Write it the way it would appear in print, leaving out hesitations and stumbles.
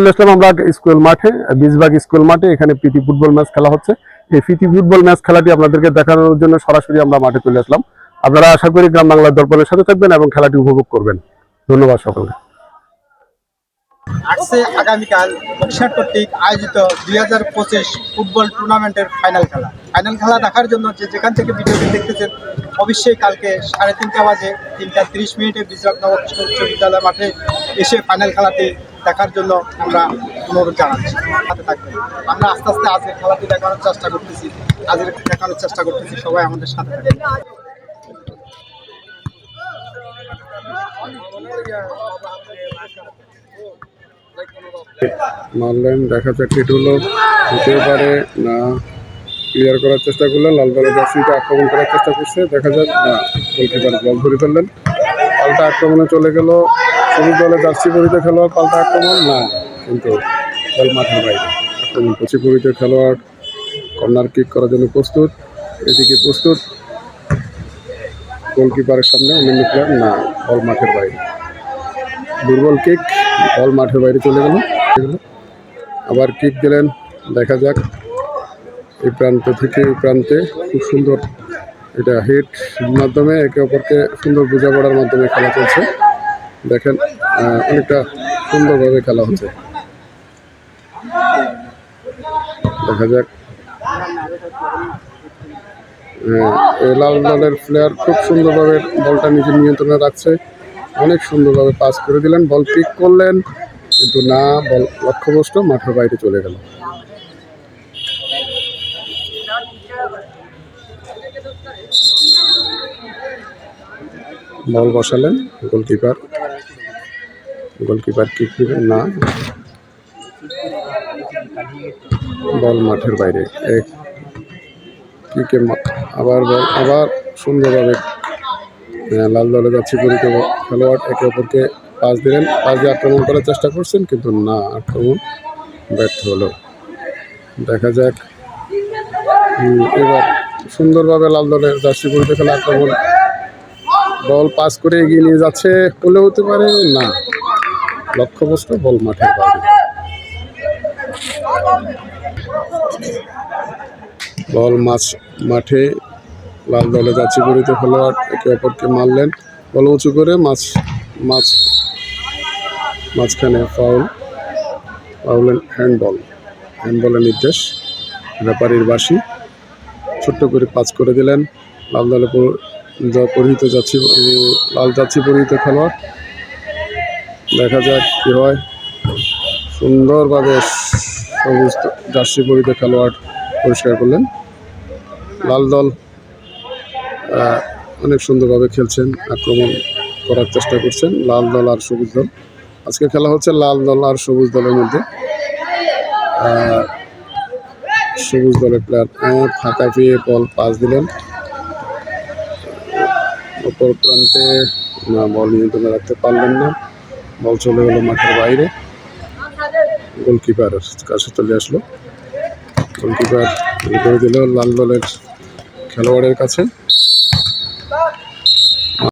চলে আসলাম আমরা স্কুল মাঠে, বীজবাগ স্কুল মাঠে। এখানে প্রীতি ফুটবল ম্যাচ খেলা হচ্ছে। এই প্রীতি ফুটবল ম্যাচ খেলাটি আপনাদেরকে দেখানোর জন্য সরাসরি আমরা মাঠে চলে আসলাম। আপনারা আশা করি গ্রাম বাংলার দর্পণের সাথে থাকবেন এবং খেলাটি উপভোগ করবেন। ধন্যবাদ সকলকে। আসছে আগামীকাল বরিশাল কর্তৃক আয়োজিত 2025 ফুটবল টুর্নামেন্টের ফাইনাল খেলা দেখার জন্য যেখান থেকে ভিডিওটি দেখতেছেন অবশ্যই কালকে 3:30 বাজে 3:30 বীজবাগ নবকৃষ্ণ উচ্চ বিদ্যালয় মাঠে এসে ফাইনাল খেলাটি দেখার জন্য আমরা অনুরোধ জানাচ্ছি। সাথে থাকবেন। আমরা আস্তে আস্তে আজকের খেলাটি দেখানোর চেষ্টা করতেছি। সবাই আমাদের সাথে থাকবেন। মারলেন, দেখা যাক এটা হলো হতে পারে না। ক্লিয়ার করার চেষ্টা করলেন, লাল দলের জার্সিতে আক্রমণ করার চেষ্টা করছে, দেখা যাক না। গোলকিপার বল ধরে ফেললেন, পাল্টা আক্রমণে চলে গেল। সবুজ দলের জার্সি পরিতে খেলোয়াড়, পাল্টা আক্রমণ না, কিন্তু বল মাঠের বাইরে। আক্রমণ কচি পরিতে খেলোয়াড় কর্নার কিক করার জন্য প্রস্তুত, এদিকে প্রস্তুত। গোলকিপারের সামনে অন্যান্য প্লেয়ার না, বল মাঠের বাইরে। দুর্বল কিক, বল মাঠের বাইরে চলে গেল। আবার কিক দিলেন, দেখা যাক। এই প্রান্ত থেকে ওই প্রান্তে খুব সুন্দর এটা হিট মাধ্যমে একে অপরকে সুন্দর বোঝাপড়ার মাধ্যমে খেলা চলছে। দেখেন অনেকটা সুন্দরভাবে খেলা হচ্ছে। দেখা যাক। লাল দলের প্লেয়ার খুব সুন্দরভাবে বলটা নিজের নিয়ন্ত্রণে রাখছে, অনেক সুন্দরভাবে পাস করে দিলেন। বল পিক করলেন, কিন্তু না, বল লক্ষ্যভ্রষ্ট, মাঠের বাইরে চলে গেল। বল বসালেন গোলকিপার কিক দিলেন না, বল মাঠের বাইরে। এক কিকে আবার সুন্দরভাবে লাল দলে যাচ্ছে পরিত খেলোয়াড় একে অপরকে পাস দিলেন, পাস দিয়ে আক্রমণ করার চেষ্টা করছেন, কিন্তু না, আক্রমণ ব্যর্থ হলো। দেখা যাক। এবার সুন্দরভাবে লাল দলের জার্সি পরিত খেলা আক্রমণ, বল পাস করে এগিয়ে নিয়ে যাচ্ছে, হলে হতে পারে না, লক্ষ্যভ্রষ্ট, বল মাঠের বাইরে। বল মাঠে, লাল দলে যাচ্ছে পরিত খেলোয়াড় একে অপরকে মারলেন, বল উঁচু করে মাঝখানে ফাউল হ্যান্ডবলের নির্দেশ। রেফারির বাঁশি, ছোট্ট করে পাস করে দিলেন। লাল দলে লাল যাচ্ছি পরিহিত খেলোয়াড়, দেখা যাক কি হয়। সুন্দরভাবে সবুজ জার্সি পরিহিত খেলোয়াড় পরিষ্কার করলেন। লাল দল অনেক সুন্দরভাবে খেলছেন, আক্রমণ করার চেষ্টা করছেন। লাল দল আর সবুজ দল, আজকে খেলা হচ্ছে লাল দল আর সবুজ দলের মধ্যে। সবুজ দলের প্লেয়ার ফাঁকা পেয়ে বল পাস দিলেন অপর প্রান্তে, না, বল নিয়ন্ত্রণে রাখতে পারলেন না, বল চলে গেল মাঠের বাইরে। গোলকিপারের কাছে চলে আসলো, গোলকিপার করে দিল লাল দলের খেলোয়াড়ের কাছে।